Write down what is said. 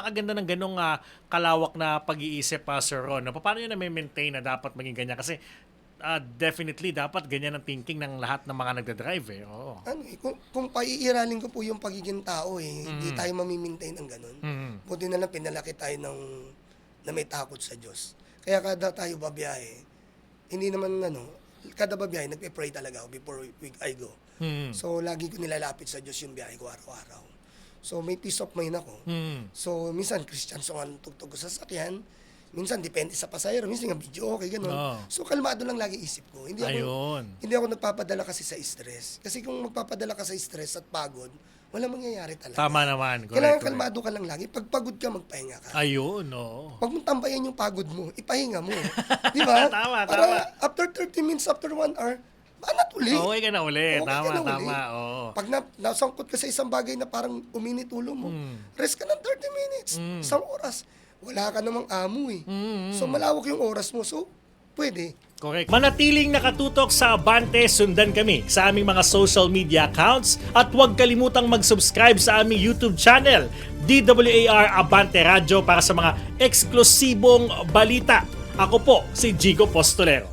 napakaganda ng ganong kalawak na pag-iisip, Sir Ron. No? Paano yun na may maintain na dapat maging ganyan? Kasi definitely dapat ganyan ang thinking ng lahat ng mga nagdadrive eh. Oo. Ano eh, kung paiiralin ko po yung pagiging tao eh, hindi tayo mamimaintain ng ganun. Buti na lang pinalaki tayo na may takot sa Diyos. Kaya kada tayo babiyahe, hindi naman kada babiyahe, nagpe-pray talaga ako before I go. So, lagi ko nilalapit sa Diyos yung biyahe ko araw-araw. So, may peace of mind ako. So, minsan, Christian song ang tugtog ko sa sakyan. Minsan, depende sa pasahero. Minsan, video okay, gano'n. Oh. So, kalmado lang lagi isip ko. Hindi ako nagpapadala kasi sa stress. Kasi kung magpapadala ka sa stress at pagod, walang mangyayari talaga. Tama naman. Kailangan kalmado ka lang lagi. Pag pagod ka, magpahinga ka. Ayun, oo. Pag mong tambayan yung pagod mo, ipahinga mo. Di ba? Tama. Para after 30 minutes, after 1 hour, banat uli. Okay ka na uli. Okay ka na uli. Tama. Oo. Pag nasangkot ka sa isang bagay na parang uminit ulo mo, rest ka ng 30 minutes, isang oras. Wala ka namang amo eh. So malawak yung oras mo. So, pwede. Correct. Manatiling nakatutok sa Abante, sundan kami sa aming mga social media accounts at huwag kalimutang mag-subscribe sa aming YouTube channel, DWAR Abante Radio, para sa mga eksklusibong balita. Ako po si Jigo Postolero.